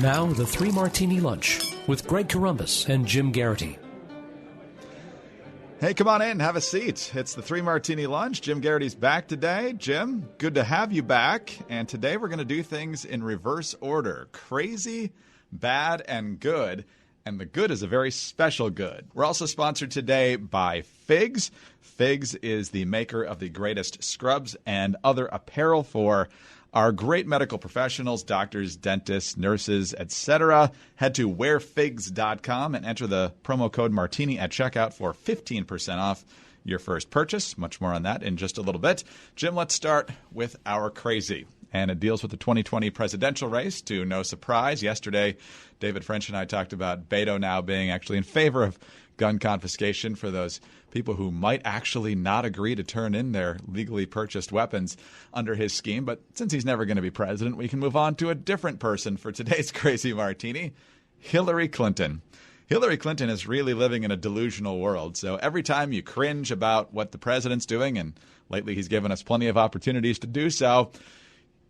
Now, the Three Martini Lunch with Greg Corombos and Jim Garrity. Hey, come on in. Have a seat. It's the Three Martini Lunch. Jim Garrity's back today. Jim, good to have you back. And today we're going to do things in reverse order. Crazy, bad, and good. And the good is a very special good. We're also sponsored today by Figs. Figs is the maker of the greatest scrubs and other apparel for our great medical professionals, doctors, dentists, nurses, etc. Head to wearfigs.com and enter the promo code Martini at checkout for 15% off your first purchase. Much more on that in just a little bit. Jim, let's start with our crazy. And it deals with the 2020 presidential race. To no surprise, yesterday, David French and I talked about Beto now being actually in favor of gun confiscation for those people who might actually not agree to turn in their legally purchased weapons under his scheme. But since he's never going to be president, we can move on to a different person for today's Crazy Martini, Hillary Clinton. Hillary Clinton is really living in a delusional world. So every time you cringe about what the president's doing, and lately he's given us plenty of opportunities to do so,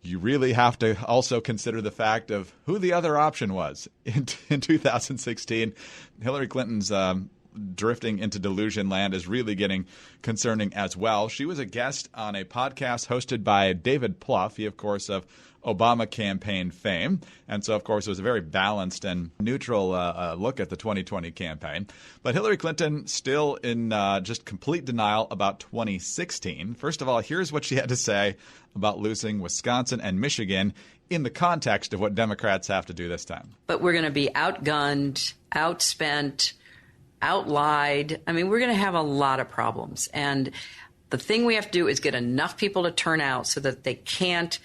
you really have to also consider the fact of who the other option was. In 2016, Hillary Clinton's drifting into delusion land is really getting concerning as well. She was a guest on a podcast hosted by David Plouffe, he, of course, of Obama campaign fame. And so, of course, it was a very balanced and neutral look at the 2020 campaign. But Hillary Clinton still in just complete denial about 2016. First of all, here's what she had to say about losing Wisconsin and Michigan in the context of what Democrats have to do this time. But we're going to be outgunned, outspent, outlied. I mean, we're going to have a lot of problems. And the thing we have to do is get enough people to turn out so that they can't,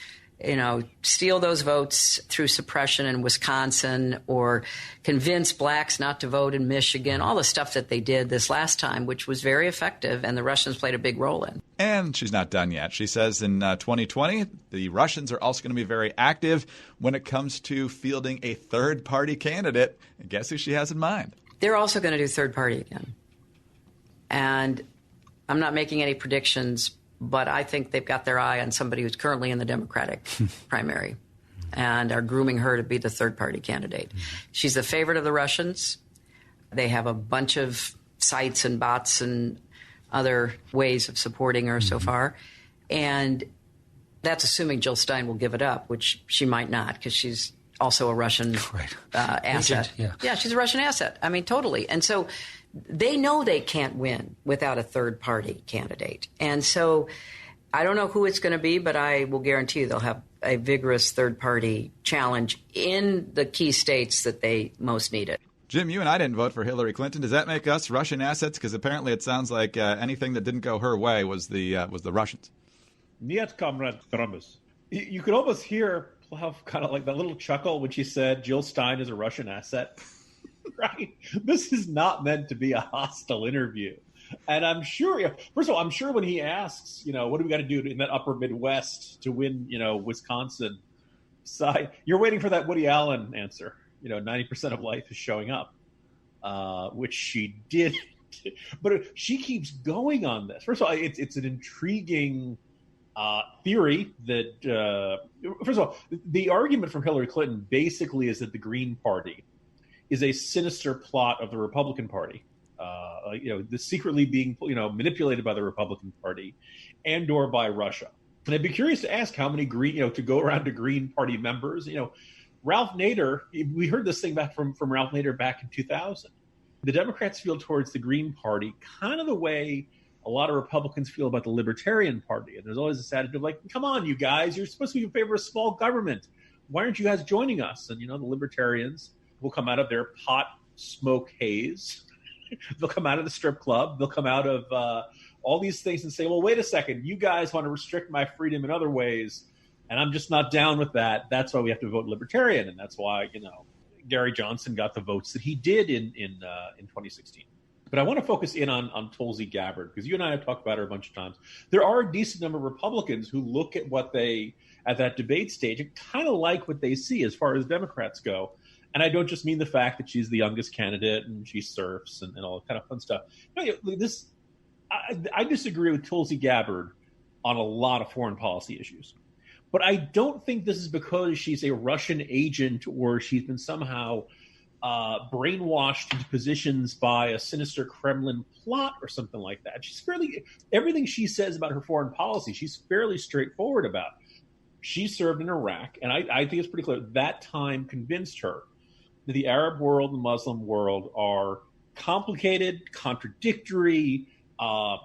steal those votes through suppression in Wisconsin or convince blacks not to vote in Michigan, all the stuff that they did this last time, which was very effective, and the Russians played a big role in. And she's not done yet. She says in 2020, the Russians are also going to be very active when it comes to fielding a third-party candidate. And guess who she has in mind? They're also going to do third party again. And I'm not making any predictions, but I think they've got their eye on somebody who's currently in the Democratic primary and are grooming her to be the third party candidate. She's the favorite of the Russians. They have a bunch of sites and bots and other ways of supporting her so far. And that's assuming Jill Stein will give it up, which she might not, because she's also a Russian asset. Yeah, she's a Russian asset. I mean, totally. And so they know they can't win without a third-party candidate. And so I don't know who it's going to be, but I will guarantee you they'll have a vigorous third-party challenge in the key states that they most need it. Jim, you and I didn't vote for Hillary Clinton. Does that make us Russian assets? Because apparently it sounds like anything that didn't go her way was the Russians. Niet, Comrade Corombos. You could almost hear Plouffe kind of like that little chuckle when she said Jill Stein is a Russian asset. Right? This is not meant to be a hostile interview. And I'm sure, first of all, I'm sure when he asks, what do we got to do in that upper Midwest to win, Wisconsin side, you're waiting for that Woody Allen answer. 90% of life is showing up, which she did. But she keeps going on this. First of all, it's an intriguing theory that, first of all, the argument from Hillary Clinton basically is that the Green Party is a sinister plot of the Republican Party, secretly being, manipulated by the Republican Party and or by Russia. And I'd be curious to ask how many Green, to go around to Green Party members, Ralph Nader, we heard this thing back from Ralph Nader back in 2000. The Democrats feel towards the Green Party kind of the way a lot of Republicans feel about the Libertarian Party. And there's always this attitude of like, come on, you guys, you're supposed to be in favor of small government. Why aren't you guys joining us? And, the Libertarians will come out of their pot smoke haze. They'll come out of the strip club. They'll come out of all these things and say, well, wait a second, you guys want to restrict my freedom in other ways, and I'm just not down with that. That's why we have to vote Libertarian, and that's why, Gary Johnson got the votes that he did in 2016. But I want to focus in on Tulsi Gabbard, because you and I have talked about her a bunch of times. There are a decent number of Republicans who look at what they, at that debate stage, and kind of like what they see as far as Democrats go. And I don't just mean the fact that she's the youngest candidate and she surfs and all that kind of fun stuff. I disagree with Tulsi Gabbard on a lot of foreign policy issues. But I don't think this is because she's a Russian agent or she's been somehow brainwashed into positions by a sinister Kremlin plot or something like that. Everything she says about her foreign policy, she's fairly straightforward about. She served in Iraq, and I think it's pretty clear that time convinced her that the Arab world and the Muslim world are complicated, contradictory,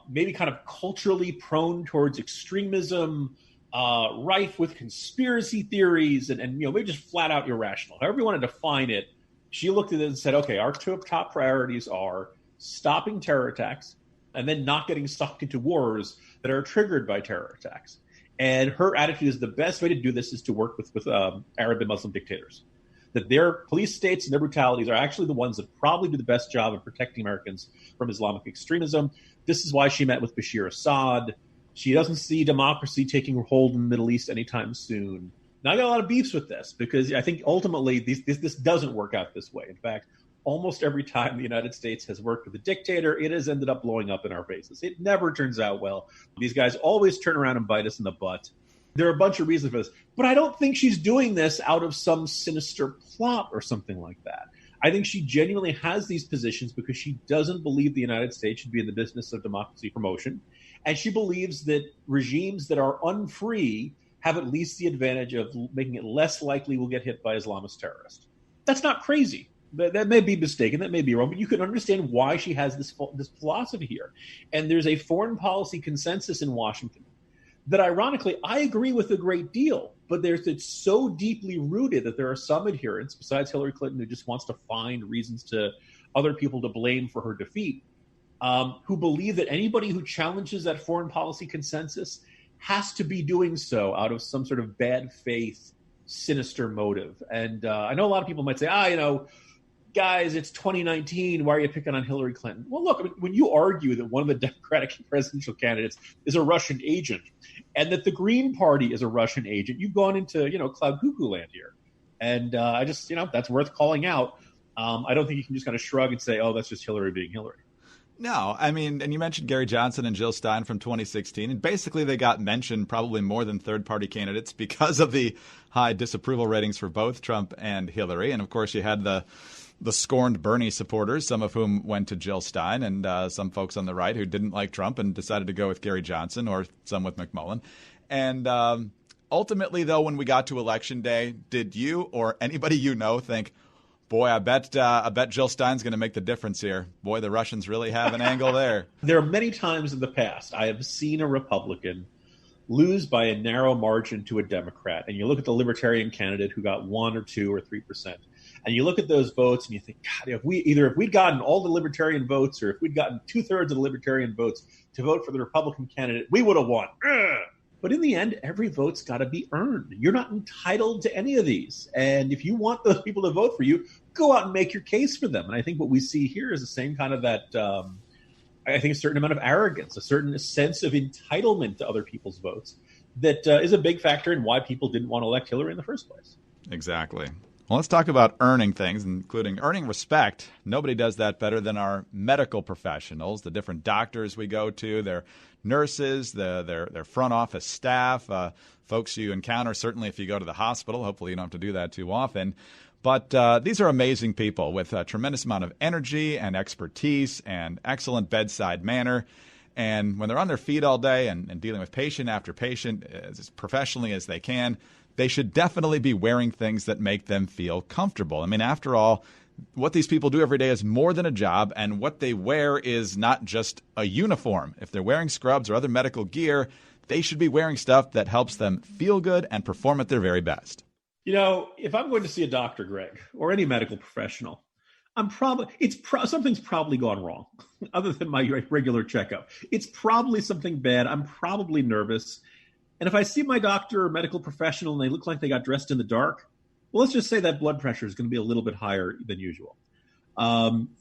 maybe kind of culturally prone towards extremism, rife with conspiracy theories, and maybe just flat out irrational. However you want to define it, she looked at it and said, okay, our two top priorities are stopping terror attacks and then not getting sucked into wars that are triggered by terror attacks. And her attitude is the best way to do this is to work with Arab and Muslim dictators. That their police states and their brutalities are actually the ones that probably do the best job of protecting Americans from Islamic extremism. This is why she met with Bashir Assad. She doesn't see democracy taking hold in the Middle East anytime soon. Now, I got a lot of beefs with this because I think ultimately this doesn't work out this way. In fact, almost every time the United States has worked with a dictator, it has ended up blowing up in our faces. It never turns out well. These guys always turn around and bite us in the butt. There are a bunch of reasons for this, but I don't think she's doing this out of some sinister plot or something like that. I think she genuinely has these positions because she doesn't believe the United States should be in the business of democracy promotion, and she believes that regimes that are unfree have at least the advantage of making it less likely we'll get hit by Islamist terrorists. That's not crazy. That may be mistaken, that may be wrong, but you can understand why she has this philosophy here. And there's a foreign policy consensus in Washington that, ironically, I agree with a great deal, but it's so deeply rooted that there are some adherents, besides Hillary Clinton, who just wants to find reasons to other people to blame for her defeat, who believe that anybody who challenges that foreign policy consensus has to be doing so out of some sort of bad faith, sinister motive. And I know a lot of people might say, guys, it's 2019. Why are you picking on Hillary Clinton? Well, look, I mean, when you argue that one of the Democratic presidential candidates is a Russian agent and that the Green Party is a Russian agent, you've gone into, cloud cuckoo land here. And I just, that's worth calling out. I don't think you can just kind of shrug and say, oh, that's just Hillary being Hillary. No, I mean, and you mentioned Gary Johnson and Jill Stein from 2016, and basically they got mentioned probably more than third-party candidates because of the high disapproval ratings for both Trump and Hillary. And, of course, you had the scorned Bernie supporters, some of whom went to Jill Stein, and some folks on the right who didn't like Trump and decided to go with Gary Johnson, or some with McMullen. And ultimately, though, when we got to Election Day, did you or anybody think, boy, I bet Jill Stein's going to make the difference here. Boy, the Russians really have an angle there. There are many times in the past I have seen a Republican lose by a narrow margin to a Democrat. And you look at the Libertarian candidate who got 1 or 2 or 3%. And you look at those votes and you think, God, if we'd gotten all the Libertarian votes, or if we'd gotten 2/3 of the Libertarian votes to vote for the Republican candidate, we would have won. But in the end, every vote's got to be earned. You're not entitled to any of these. And if you want those people to vote for you, go out and make your case for them. And I think what we see here is the same kind of that, I think a certain amount of arrogance, a certain sense of entitlement to other people's votes that is a big factor in why people didn't want to elect Hillary in the first place. Exactly. Well, let's talk about earning things, including earning respect. Nobody does that better than our medical professionals, the different doctors we go to, their nurses, their front office staff, folks you encounter, certainly if you go to the hospital. Hopefully you don't have to do that too often. But these are amazing people with a tremendous amount of energy and expertise and excellent bedside manner. And when they're on their feet all day and dealing with patient after patient as professionally as they can, they should definitely be wearing things that make them feel comfortable. I mean, after all, what these people do every day is more than a job, and what they wear is not just a uniform. If they're wearing scrubs or other medical gear, they should be wearing stuff that helps them feel good and perform at their very best. If I'm going to see a doctor, Greg, or any medical professional, something's probably gone wrong other than my regular checkup. It's probably something bad. I'm probably nervous. And if I see my doctor or medical professional and they look like they got dressed in the dark, well, let's just say that blood pressure is going to be a little bit higher than usual.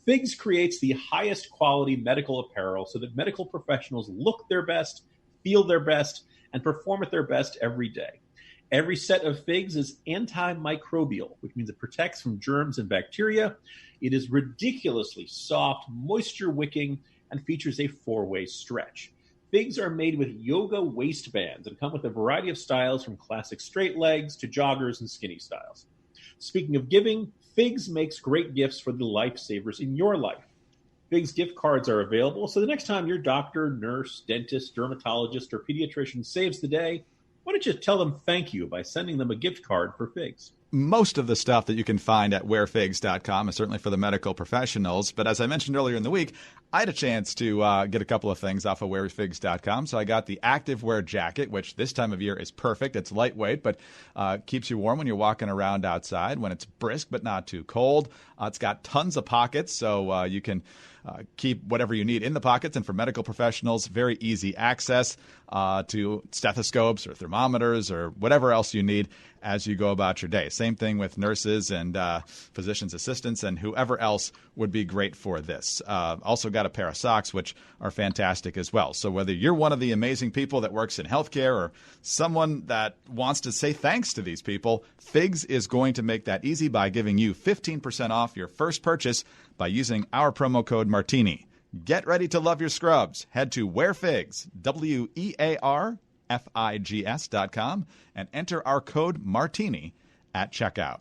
FIGS creates the highest quality medical apparel so that medical professionals look their best, feel their best, and perform at their best every day. Every set of FIGS is antimicrobial, which means it protects from germs and bacteria. It is ridiculously soft, moisture-wicking, and features a 4-way stretch. Figs are made with yoga waistbands and come with a variety of styles from classic straight legs to joggers and skinny styles. Speaking of giving, Figs makes great gifts for the lifesavers in your life. Figs gift cards are available, so the next time your doctor, nurse, dentist, dermatologist, or pediatrician saves the day, why don't you tell them thank you by sending them a gift card for Figs? Most of the stuff that you can find at wearfigs.com is certainly for the medical professionals. But as I mentioned earlier in the week, I had a chance to get a couple of things off of wearfigs.com. So I got the active wear jacket, which this time of year is perfect. It's lightweight, but keeps you warm when you're walking around outside, when it's brisk but not too cold. It's got tons of pockets, so you can keep whatever you need in the pockets. And for medical professionals, very easy access to stethoscopes or thermometers or whatever else you need as you go about your day. Same thing with nurses and physician's assistants and whoever else would be great for this. Also got a pair of socks, which are fantastic as well. So whether you're one of the amazing people that works in healthcare or someone that wants to say thanks to these people, Figs is going to make that easy by giving you 15% off your first purchase by using our promo code Martini. Get ready to love your scrubs. Head to wearfigs, wearfigs.com, and enter our code Martini at checkout.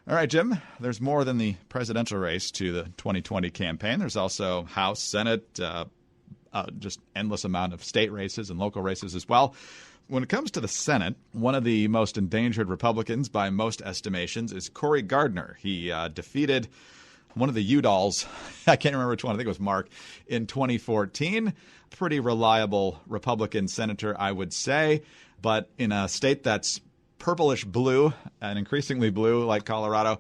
All right, Jim, there's more than the presidential race to the 2020 campaign. There's also House, Senate, just endless amount of state races and local races as well. When it comes to the Senate, one of the most endangered Republicans by most estimations is Cory Gardner. He defeated one of the Udalls, I can't remember which one, I think it was Mark, in 2014. Pretty reliable Republican senator, I would say. But in a state that's purplish blue and increasingly blue like Colorado,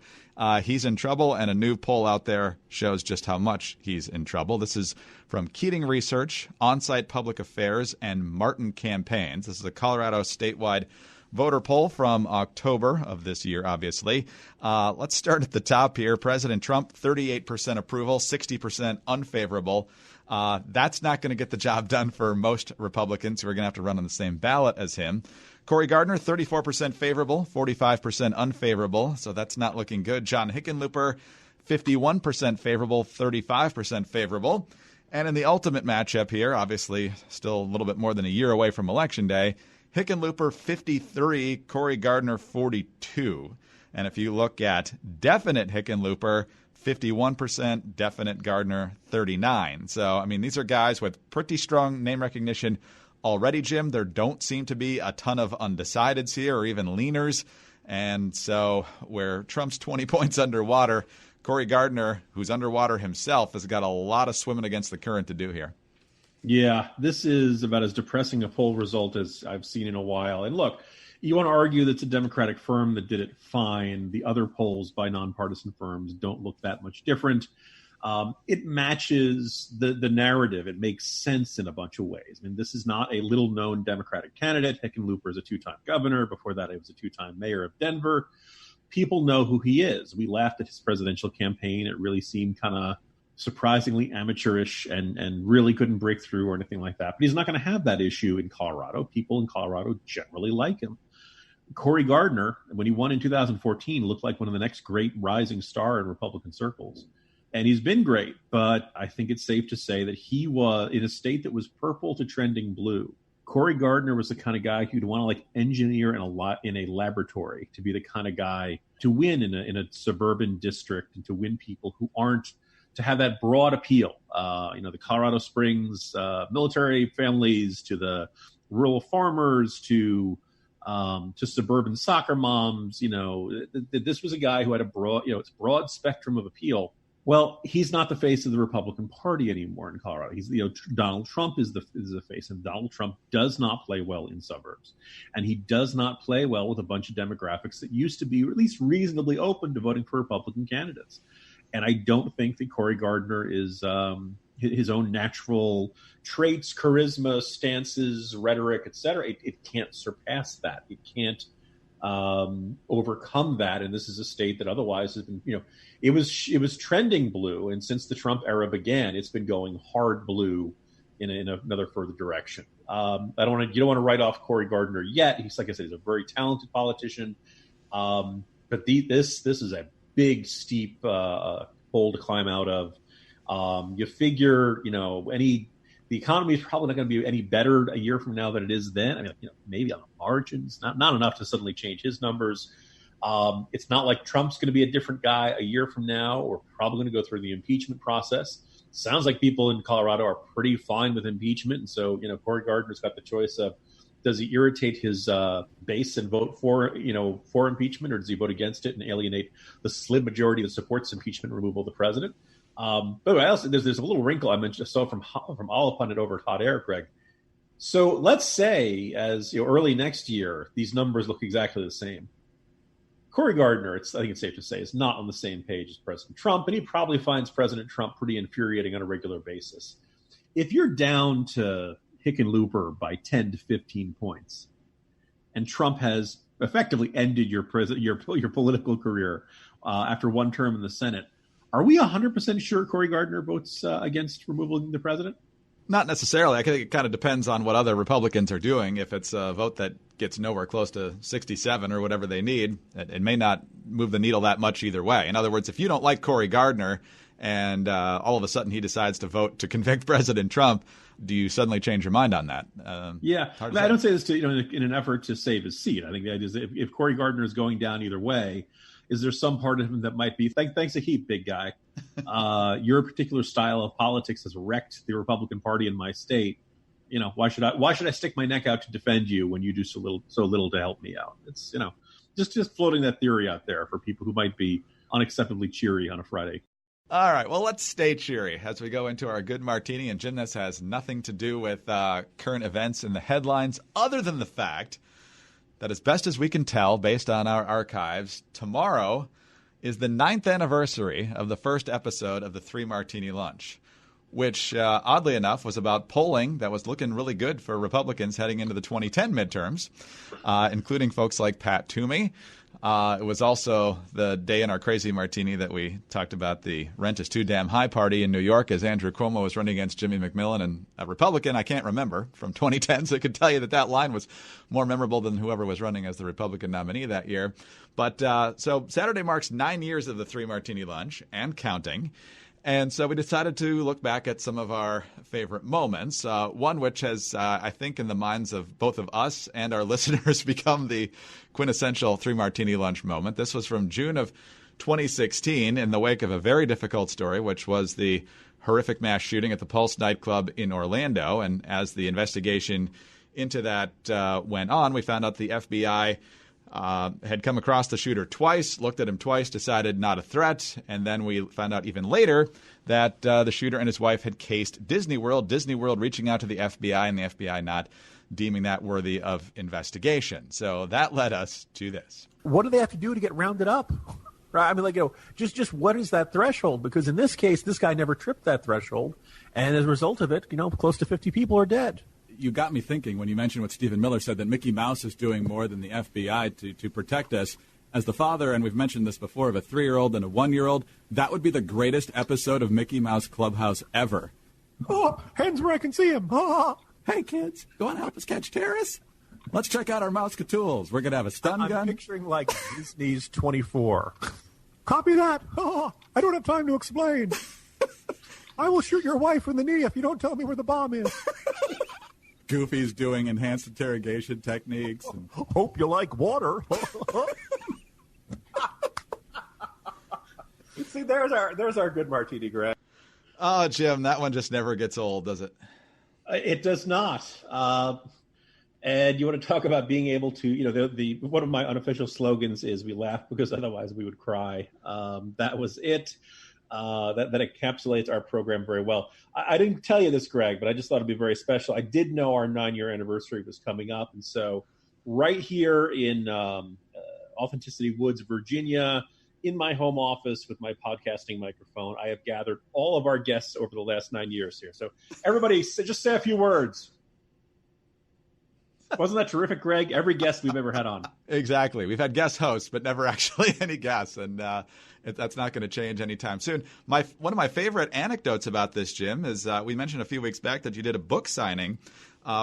he's in trouble. And a new poll out there shows just how much he's in trouble. This is from Keating Research, On-Site Public Affairs, and Martin Campaigns. This is a Colorado statewide voter poll from October of this year, obviously. Let's start at the top here. President Trump, 38% approval, 60% unfavorable. That's not going to get the job done for most Republicans who are going to have to run on the same ballot as him. Cory Gardner, 34% favorable, 45% unfavorable, so that's not looking good. John Hickenlooper, 51% favorable, 35% favorable. And in the ultimate matchup here, obviously still a little bit more than a year away from Election Day, Hickenlooper 53, Cory Gardner 42. And if you look at definite Hickenlooper, 51%, definite Gardner 39. So, I mean, these are guys with pretty strong name recognition already, Jim. There don't seem to be a ton of undecideds here or even leaners. And so where Trump's 20 points underwater, Cory Gardner, who's underwater himself, has got a lot of swimming against the current to do here. Yeah, this is about as depressing a poll result as I've seen in a while. And look, you want to argue that it's a Democratic firm that did it fine. The other polls by nonpartisan firms don't look that much different. It matches the narrative. It makes sense in a bunch of ways. I mean, this is not a little-known Democratic candidate. Hickenlooper is a two-time governor. Before that, he was a two-time mayor of Denver. People know who he is. We laughed at his presidential campaign. It really seemed kind of surprisingly amateurish and really couldn't break through or anything like that. But he's not going to have that issue in Colorado. People in Colorado generally like him. Cory Gardner, when he won in 2014, looked like one of the next great rising star in Republican circles. And he's been great, but I think it's safe to say that he was in a state that was purple to trending blue. Cory Gardner was the kind of guy who'd want to like engineer in a laboratory to be the kind of guy to win in a suburban district and to win people who aren't, to have that broad appeal. The Colorado Springs military families, to the rural farmers, to suburban soccer moms. This was a guy who had a broad spectrum of appeal. Well, he's not the face of the Republican Party anymore in Colorado. He's, Donald Trump is the face, and Donald Trump does not play well in suburbs, and he does not play well with a bunch of demographics that used to be at least reasonably open to voting for Republican candidates. And I don't think that Cory Gardner is his own natural traits, charisma, stances, rhetoric, et cetera. It can't surpass that. It can't overcome that. And this is a state that otherwise has been, it was trending blue. And since the Trump era began, it's been going hard blue in another further direction. You don't want to write off Cory Gardner yet. He's, like I said, he's a very talented politician. But this is a big, steep hole to climb out of. You figure, any The economy is probably not going to be any better a year from now than it is then. I mean, maybe on the margins, not enough to suddenly change his numbers. It's not like Trump's going to be a different guy a year from now. We're probably going to go through the impeachment process. Sounds like people in Colorado are pretty fine with impeachment. And so, Cory Gardner's got the choice of, does he irritate his base and vote for impeachment, or does he vote against it and alienate the slim majority that supports impeachment and removal of the president? But there's a little wrinkle I saw from All Upon It over at Hot Air, Greg. So let's say, as early next year, these numbers look exactly the same. Cory Gardner, I think it's safe to say, is not on the same page as President Trump, and he probably finds President Trump pretty infuriating on a regular basis. If you're down to Hickenlooper by 10 to 15 points, and Trump has effectively ended your political career after one term in the Senate, are we 100% sure Cory Gardner votes against removing the president? Not necessarily. I think it kind of depends on what other Republicans are doing. If it's a vote that gets nowhere close to 67 or whatever they need, it may not move the needle that much either way. In other words, if you don't like Cory Gardner and all of a sudden he decides to vote to convict President Trump, do you suddenly change your mind on that? Yeah, I don't say this in an effort to save his seat. I think the idea is that if Cory Gardner is going down either way, is there some part of him that might be, thanks a heap, big guy. Your particular style of politics has wrecked the Republican Party in my state. Why should I stick my neck out to defend you when you do so little to help me out? It's just floating that theory out there for people who might be unacceptably cheery on a Friday. All right, well, let's stay cheery as we go into our good martini. And Jim, this has nothing to do with current events in the headlines, other than the fact that, as best as we can tell, based on our archives, tomorrow is the 9th anniversary of the first episode of the Three Martini Lunch, which, oddly enough, was about polling that was looking really good for Republicans heading into the 2010 midterms, including folks like Pat Toomey. It was also the day in our crazy martini that we talked about the rent is too damn high party in New York as Andrew Cuomo was running against Jimmy McMillan and a Republican I can't remember from 2010. So I could tell you that line was more memorable than whoever was running as the Republican nominee that year. But so Saturday marks 9 years of the Three Martini Lunch and counting. And so we decided to look back at some of our favorite moments, one which has, I think, in the minds of both of us and our listeners become the quintessential Three Martini Lunch moment. This was from June of 2016 in the wake of a very difficult story, which was the horrific mass shooting at the Pulse nightclub in Orlando. And as the investigation into that went on, we found out the FBI had come across the shooter twice, looked at him twice, decided not a threat, and then we found out even later that the shooter and his wife had cased Disney World reaching out to the FBI and the FBI not deeming that worthy of investigation. So that led us to this. What do they have to do to get rounded up? Right? I mean, just what is that threshold? Because in this case, this guy never tripped that threshold, and as a result of it, close to 50 people are dead. You got me thinking when you mentioned what Stephen Miller said, that Mickey Mouse is doing more than the FBI to protect us. As the father, and we've mentioned this before, of a 3-year-old and a 1-year-old, that would be the greatest episode of Mickey Mouse Clubhouse ever. Oh, hands where I can see him. Oh. Hey, kids, you want to help us catch terrorists? Let's check out our Mouse-Catools. We're going to have a stun gun. I'm picturing like Disney's 24. Copy that. Oh, I don't have time to explain. I will shoot your wife in the knee if you don't tell me where the bomb is. Goofy's doing enhanced interrogation techniques. And... Hope you like water. See, there's our good martini, Greg. Oh, Jim, that one just never gets old, does it? It does not. And you want to talk about being able to, the one of my unofficial slogans is "We laugh because otherwise we would cry." That was it. That encapsulates our program very well. I didn't tell you this, Greg, but I just thought it'd be very special. I did know our 9-year anniversary was coming up, and so right here in Authenticity Woods, Virginia, in my home office with my podcasting microphone, I have gathered all of our guests over the last 9 years here. So everybody, just say a few words. Wasn't that terrific, Greg? Every guest we've ever had on. Exactly. We've had guest hosts, but never actually any guests, and that's not going to change anytime soon. One of my favorite anecdotes about this, Jim, is we mentioned a few weeks back that you did a book signing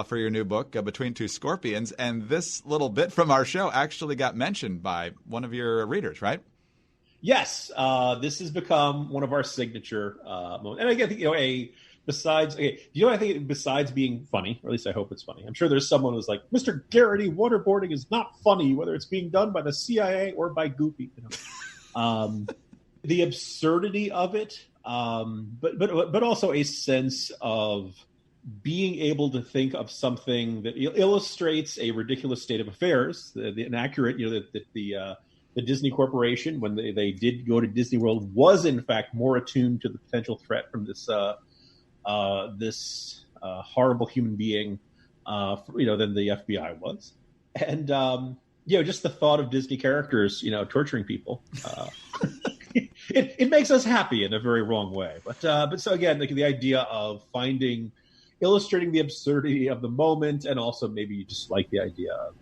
for your new book, Between Two Scorpions, and this little bit from our show actually got mentioned by one of your readers, right? Yes. This has become one of our signature moments. And again, Besides, okay, you know what I think? Besides being funny, or at least I hope it's funny. I'm sure there's someone who's like, Mr. Garrity, waterboarding is not funny, whether it's being done by the CIA or by Goofy. You know? The absurdity of it, but also a sense of being able to think of something that illustrates a ridiculous state of affairs, an accurate, that the Disney Corporation, when they did go to Disney World, was in fact more attuned to the potential threat from this horrible human being, than the FBI was, and just the thought of Disney characters, torturing people. It makes us happy in a very wrong way, but so again, the idea of illustrating the absurdity of the moment, and also maybe you just like the idea of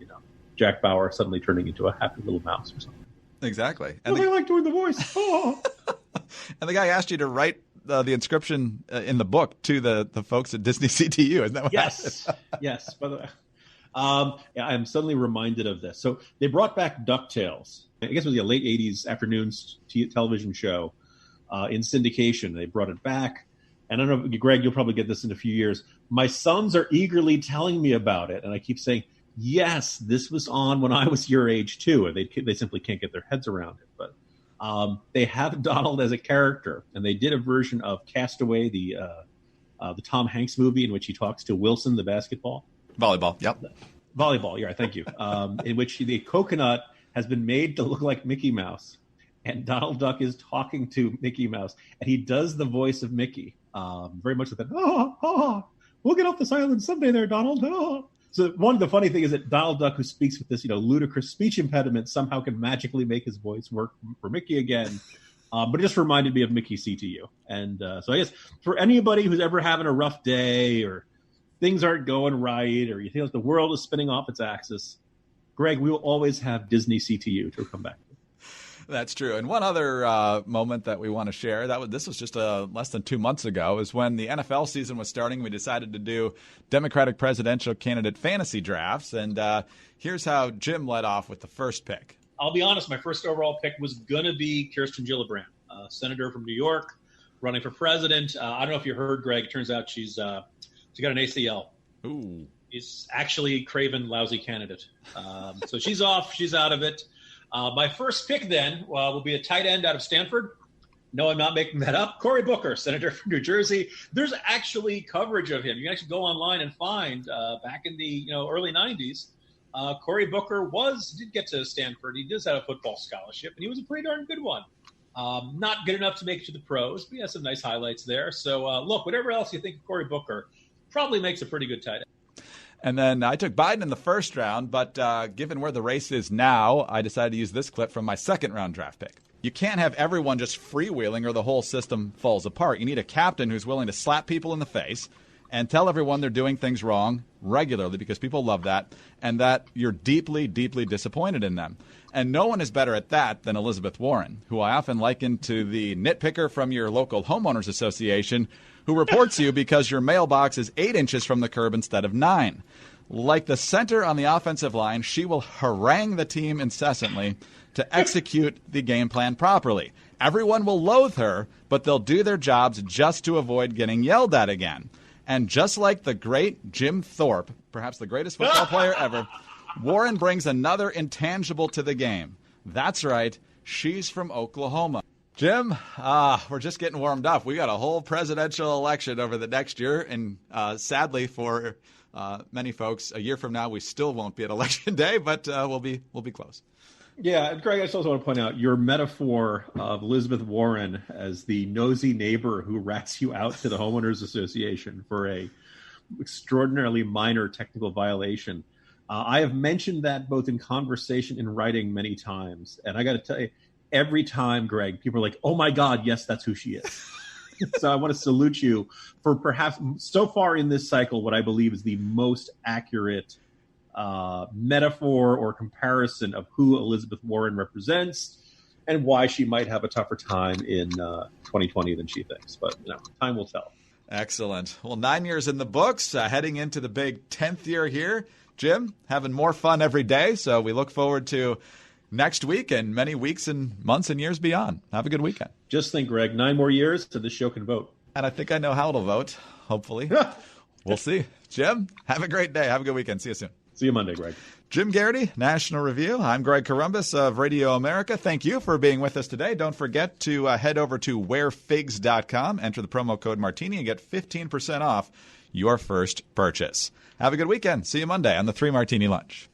Jack Bauer suddenly turning into a happy little mouse or something. Exactly. And I like doing the voice. Oh. And the guy asked you to write the inscription in the book to the folks at Disney CTU. Isn't that what Yes. Yes. By the way, I'm suddenly reminded of this. So they brought back DuckTales. I guess it was a late 80s afternoon television show in syndication. They brought it back. And I don't know, Greg, you'll probably get this in a few years. My sons are eagerly telling me about it. And I keep saying, yes, this was on when I was your age, too. And they simply can't get their heads around it. But they have Donald as a character. And they did a version of Castaway, the Tom Hanks movie in which he talks to Wilson, the basketball. Volleyball, yep. Volleyball, yeah, thank you. In which the coconut has been made to look like Mickey Mouse. And Donald Duck is talking to Mickey Mouse. And he does the voice of Mickey. Very much like that, we'll get off this island someday there, Donald. Oh. So the funny thing is that Donald Duck, who speaks with this, ludicrous speech impediment, somehow can magically make his voice work for Mickey again. But it just reminded me of Mickey CTU. And so I guess for anybody who's ever having a rough day or things aren't going right or you feel like the world is spinning off its axis, Greg, we will always have Disney CTU to come back to. That's true. And one other moment that we want to share, this was just less than 2 months ago, is when the NFL season was starting. We decided to do Democratic presidential candidate fantasy drafts. And here's how Jim led off with the first pick. I'll be honest, my first overall pick was going to be Kirsten Gillibrand, senator from New York, running for president. I don't know if you heard, Greg. It turns out she got an ACL. Ooh. He's actually craven, lousy candidate. So she's off. She's out of it. My first pick then will be a tight end out of Stanford. No, I'm not making that up. Cory Booker, senator from New Jersey. There's actually coverage of him. You can actually go online and find back in the early 90s, Cory Booker did get to Stanford. He does have a football scholarship, and he was a pretty darn good one. Not good enough to make it to the pros, but he has some nice highlights there. So, look, whatever else you think of Cory Booker, probably makes a pretty good tight end. And then I took Biden in the first round, but given where the race is now, I decided to use this clip from my second round draft pick. You can't have everyone just freewheeling or the whole system falls apart. You need a captain who's willing to slap people in the face and tell everyone they're doing things wrong regularly because people love that, and that you're deeply, deeply disappointed in them. And no one is better at that than Elizabeth Warren, who I often liken to the nitpicker from your local homeowners association who reports you because your mailbox is 8 inches from the curb instead of 9. Like the center on the offensive line, she will harangue the team incessantly to execute the game plan properly. Everyone will loathe her, but they'll do their jobs just to avoid getting yelled at again. And just like the great Jim Thorpe, perhaps the greatest football player ever, Warren brings another intangible to the game. That's right, she's from Oklahoma. Jim, we're just getting warmed up. We got a whole presidential election over the next year, and sadly for many folks, a year from now we still won't be at election day, but we'll be close. Yeah, Greg, I just also want to point out your metaphor of Elizabeth Warren as the nosy neighbor who rats you out to the homeowners association for a extraordinarily minor technical violation. I have mentioned that both in conversation and writing many times, and I got to tell you, every time, Greg, people are like, oh, my God, yes, that's who she is. So I want to salute you for perhaps so far in this cycle what I believe is the most accurate metaphor or comparison of who Elizabeth Warren represents and why she might have a tougher time in 2020 than she thinks. But, time will tell. Excellent. Well, 9 years in the books, heading into the big 10th year here. Jim, having more fun every day, so we look forward to next week and many weeks and months and years beyond. Have a good weekend. Just think, Greg, 9 more years so this show can vote. And I think I know how it'll vote. hopefully. We'll see. Jim, have a great day. Have a good weekend. See you soon. See you Monday, Greg. Jim Garrity, National Review. I'm Greg Corombos of Radio America. Thank you for being with us today. Don't forget to head over to wearfigs.com, enter the promo code Martini, and get 15% off your first purchase. Have a good weekend. See you Monday on the Three Martini Lunch.